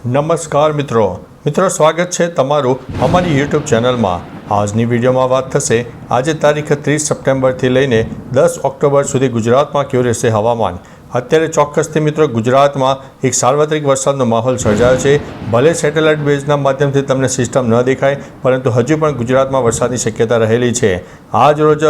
નમસ્કાર મિત્રો સ્વાગત છે તમારું અમારી યુટ્યુબ ચેનલમાં। આજની વિડીયોમાં વાત થશે આજે તારીખ 30 સપ્ટેમ્બરથી લઈને 10 ઓક્ટોબર સુધી ગુજરાતમાં કેવું રહેશે હવામાન। અત્યારે ચોક્કસથી મિત્રો ગુજરાતમાં એક સાર્વત્રિક વરસાદનો માહોલ સર્જાયો છે। ભલે સેટેલાઇટ બેઝના માધ્યમથી તમને સિસ્ટમ ન દેખાય, પરંતુ હજુ પણ ગુજરાતમાં વરસાદની શક્યતા રહેલી છે। આજ રોજ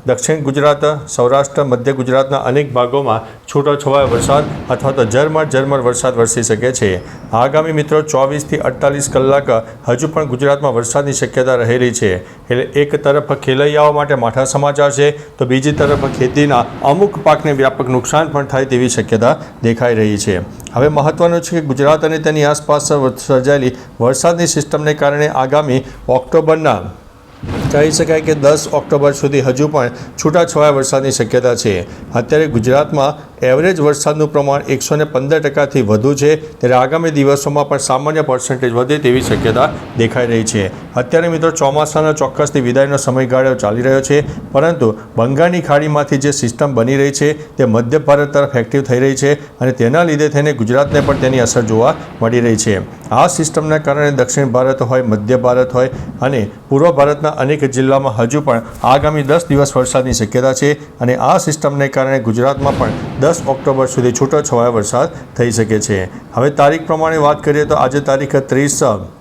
દક્ષિણ ગુજરાત, સૌરાષ્ટ્ર, મધ્ય ગુજરાતના અનેક ભાગોમાં છૂટોછવાયો વરસાદ અથવા તો ઝરમર વરસાદ વરસી શકે છે। આગામી મિત્રો 24થી 48 કલાક હજુ પણ ગુજરાતમાં વરસાદની શક્યતા રહેલી છે। એટલે એક તરફ ખેલૈયાઓ માટે માઠા સમાચાર છે, તો બીજી તરફ ખેતીના અમુક પાકને વ્યાપક નુકસાન પણ થાય તેવી શક્યતા દેખાઈ રહી છે। હવે મહત્વનું છે કે ગુજરાત અને તેની આસપાસ સર્જાયેલી વરસાદની સિસ્ટમને કારણે આગામી ઓક્ટોબરના કહી શકાય કે 10 ઓક્ટોબર સુધી હજુ પણ છૂટાછવાયા વરસાદની શક્યતા છે। અત્યારે ગુજરાતમાં એવરેજ વરસાદનું પ્રમાણ 115%થી વધુ છે, ત્યારે આગામી દિવસોમાં પણ સામાન્ય પર્સન્ટેજ વધે તેવી શક્યતા દેખાઈ રહી છે। અત્યારે મિત્રો ચોમાસાનો ચોક્કસથી વિદાયનો સમયગાળો ચાલી રહ્યો છે, પરંતુ બંગાળની ખાડીમાંથી જે સિસ્ટમ બની રહી છે તે મધ્ય ભારત તરફ એક્ટિવ થઈ રહી છે અને તેના લીધે થઈને ગુજરાતને પણ તેની અસર જોવા મળી રહી છે। આ સિસ્ટમના કારણે દક્ષિણ ભારત હોય, મધ્ય ભારત હોય અને પૂર્વ ભારતના અનેક જિલ્લામાં હજુ પણ આગામી 10 દિવસ વરસાદની શક્યતા છે અને આ સિસ્ટમને કારણે ગુજરાતમાં પણ 10 ઓક્ટોબર સુધી છૂટોછવાયો વરસાદ થઈ શકે છે। હવે તારીખ પ્રમાણે વાત કરીએ તો આજે તારીખ 30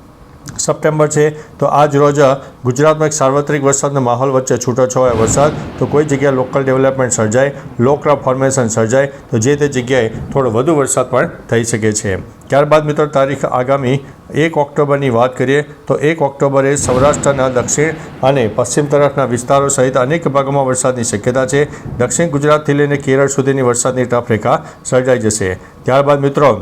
સપ્ટેમ્બર છે, તો આજ રોજ ગુજરાતમાં એક સાર્વત્રિક વરસાદનો માહોલ વચ્ચે છૂટોછવાયો વરસાદ, તો કોઈ જગ્યાએ લોકલ ડેવલપમેન્ટ સર્જાય, લો ક્લાઉડ ફોર્મેશન સર્જાય તો જે તે જગ્યાએ થોડો વધુ વરસાદ પણ થઈ શકે છે। ત્યારબાદ મિત્રો તારીખ આગામી 1 ઓક્ટોબરની વાત કરીએ તો 1 ઓક્ટોબરે સૌરાષ્ટ્રના દક્ષિણ અને પશ્ચિમ તરફના વિસ્તારો સહિત અનેક ભાગોમાં વરસાદની શક્યતા છે। દક્ષિણ ગુજરાતથી લઈને કેરળ સુધીની વરસાદની ટફ રેખા સર્જાઈ જશે। ત્યારબાદ મિત્રો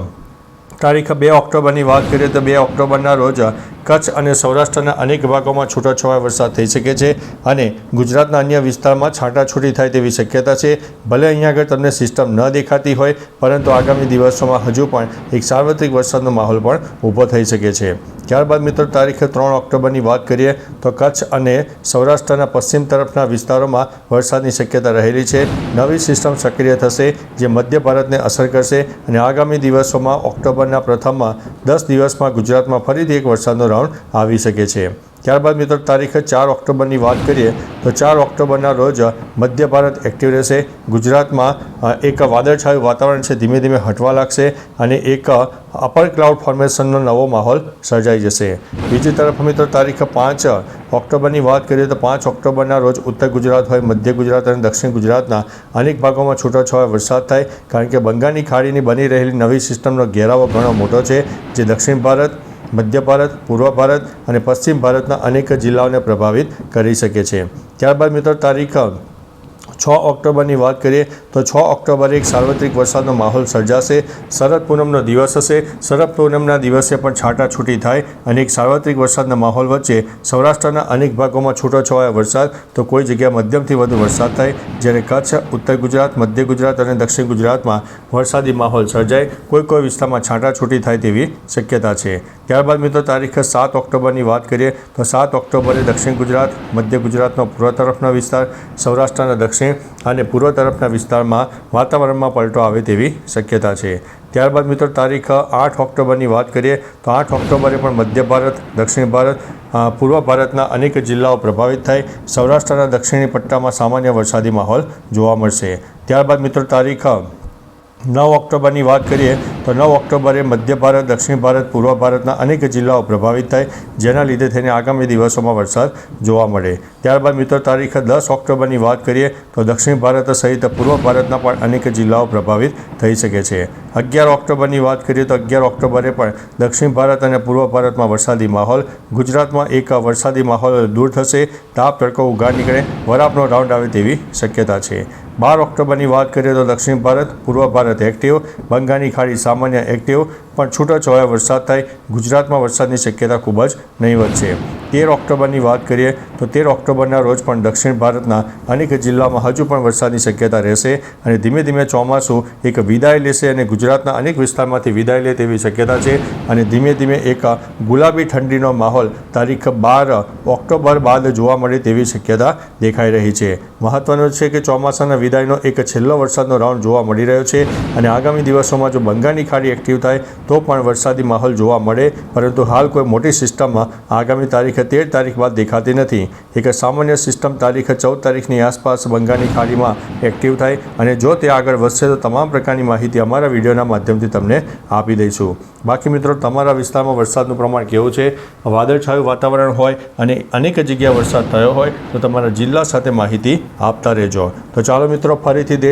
તારીખ 2 ઓક્ટોબરની વાત કરીએ તો 2 ઓક્ટોબરના રોજ કચ્છ અને સૌરાષ્ટ્રના અનેક ભાગોમાં છૂટોછવાયો વરસાદ થઈ શકે છે અને ગુજરાતના અન્ય વિસ્તારમાં છાંટાછૂટી થાય તેવી શક્યતા છે। ભલે અહીંયા આગળ તમને સિસ્ટમ ન દેખાતી હોય, પરંતુ આગામી દિવસોમાં હજુ પણ એક સાર્વત્રિક વરસાદનો માહોલ પણ ઊભો થઈ શકે છે। ત્યારબાદ મિત્રો તારીખ 3 ઓક્ટોબરની વાત કરીએ તો કચ્છ અને સૌરાષ્ટ્રના પશ્ચિમ તરફના વિસ્તારોમાં વરસાદની શક્યતા રહેલી છે। નવી સિસ્ટમ સક્રિય થશે જે મધ્ય ભારતને અસર કરશે અને આગામી દિવસોમાં ઓક્ટોબરના પ્રથમ 10 દિવસમાં ગુજરાતમાં ફરીથી એક વરસાદનો રાઉન્ડ આવી શકે છે। ત્યારબાદ મિત્રો તારીખ 4 ઓક્ટોબરની વાત કરીએ તો 4 ઓક્ટોબરના રોજ મધ્ય ભારત એક્ટિવ રહેશે। ગુજરાતમાં એક વાદળછાયું વાતાવરણ છે ધીમે ધીમે હટવા લાગશે અને એક અપર ક્લાઉડ ફોર્મેશનનો નવો માહોલ સર્જાઈ જશે। બીજી તરફ મિત્રો તારીખ 5 ઓક્ટોબરની વાત કરીએ તો 5 ઓક્ટોબરના રોજ ઉત્તર ગુજરાત હોય, મધ્ય ગુજરાત અને દક્ષિણ ગુજરાતના અનેક ભાગોમાં છૂટોછવાયો વરસાદ થાય, કારણ કે બંગાળની ખાડીની બની રહેલી નવી સિસ્ટમનો ઘેરાવો ઘણો મોટો છે, જે દક્ષિણ ભારત, મધ્ય ભારત, પૂર્વ ભારત અને પશ્ચિમ ભારતના અનેક જિલ્લાઓને પ્રભાવિત કરી શકે છે। ત્યારબાદ મિત્રો તારીખ 6 ઓક્ટોબરની વાત કરીએ તો 6 ઓક્ટોબરે એક સાર્વત્રિક વરસાદનો માહોલ સર્જાશે। શરદ પૂનમનો દિવસ હશે। શરદ પૂનમના દિવસે પણ છાંટાછૂટી થાય અને એક સાર્વત્રિક વરસાદના માહોલ વચ્ચે સૌરાષ્ટ્રના અનેક ભાગોમાં છૂટોછવાયો વરસાદ, તો કોઈ જગ્યાએ મધ્યમથી વધુ વરસાદ થાય, જ્યારે કચ્છ, ઉત્તર ગુજરાત, મધ્ય ગુજરાત અને દક્ષિણ ગુજરાતમાં વરસાદી માહોલ સર્જાય, કોઈ વિસ્તારમાં છાંટાછૂટી થાય તેવી શક્યતા છે। ત્યારબાદ મિત્રો તારીખ 7 ઓક્ટોબરની વાત કરીએ તો 7 ઓક્ટોબરે દક્ષિણ ગુજરાત, મધ્ય ગુજરાતનો પૂર્વ તરફનો વિસ્તાર, સૌરાષ્ટ્રના દક્ષિણ અને પૂર્વ તરફના વિસ્તારમાં વાતાવરણમાં પલટો આવે તેવી શક્યતા છે। ત્યારબાદ મિત્રો તારીખ 8 ઓક્ટોબરની વાત કરીએ તો 8 ઓક્ટોબરે પણ મધ્ય ભારત, દક્ષિણ ભારત, પૂર્વ ભારતના અનેક જિલ્લાઓ પ્રભાવિત થાય, સૌરાષ્ટ્રના દક્ષિણી પટ્ટામાં સામાન્ય વરસાદી માહોલ જોવા મળશે। ત્યારબાદ મિત્રો તારીખ 9 ઓક્ટોબરની વાત કરીએ તો 9 ઓક્ટોબરે મધ્ય ભારત, દક્ષિણ ભારત, પૂર્વ ભારતના અનેક જિલ્લાઓ પ્રભાવિત થાય, જેના લીધે થઈને આગામી દિવસોમાં વરસાદ જોવા મળે। ત્યારબાદ મિત્રો તારીખ 10 ઓક્ટોબરની વાત કરીએ તો દક્ષિણ ભારત સહિત પૂર્વ ભારતના પણ અનેક જિલ્લાઓ પ્રભાવિત થઈ શકે છે। 11 ઓક્ટોબરની વાત કરીએ તો 11 ઓક્ટોબરે પણ દક્ષિણ ભારત અને પૂર્વ ભારતમાં વરસાદી માહોલ, ગુજરાતમાં એક વરસાદી માહોલ દૂર થશે, તાપ તડકો ઉગાડ નીકળે, વરાપનો રાઉન્ડ આવે તેવી શક્યતા છે। 12 ઓક્ટોબરની વાત કરીએ તો દક્ષિણ ભારત, પૂર્વ ભારત એક્ટિવ, બંગાળની ખાડી સામાન્ય એક્ટિવ, પણ છૂટોછવાયો વરસાદ થાય, ગુજરાતમાં વરસાદની શક્યતા ખૂબ જ નહીવત છે। 13 ઓક્ટોબરની વાત કરીએ તો 13 ઓક્ટોબરના રોજ પણ દક્ષિણ ભારતના અનેક જિલ્લામાં હજુ પણ વરસાદની શક્યતા રહેશે અને ધીમે ધીમે ચોમાસું એક વિદાય લેશે અને ગુજરાતના અનેક વિસ્તારમાંથી વિદાય લે તેવી શક્યતા છે અને ધીમે ધીમે એક ગુલાબી ઠંડીનો માહોલ તારીખ 12 ઓક્ટોબર બાદ જોવા મળે તેવી શક્યતા દેખાઈ રહી છે। મહત્વનું છે કે ચોમાસાના વિદાયનો એક છેલ્લો વરસાદનો રાઉન્ડ જોવા મળી રહ્યો છે અને આગામી દિવસોમાં જો બંગાળની ખાડી એક્ટિવ થાય તો પણ વરસાદી માહોલ જોવા મળે, પરંતુ હાલ કોઈ મોટી સિસ્ટમ આગામી તારીખ 13 તારીખ બાદ દેખાતી નથી. એક સામાન્ય સિસ્ટમ તારીખ 14 તારીખની આસપાસ બંગાળની ખાડીમાં એક્ટિવ થાય અને જો તે આગળ વધશે તો તમામ પ્રકારની માહિતી અમારા વિડીયોના માધ્યમથી તમને આપી દઈશું. બાકી મિત્રો, તમારા વિસ્તારમાં વરસાદનું પ્રમાણ કેવું છે? વાદળછાયું વાતાવરણ હોય અને અનેક જગ્યાએ વરસાદ થયો હોય તો તમારા જિલ્લા સાથે માહિતી આપતા રહેજો. તો ચાલો મિત્રો, ફરીથી દેશ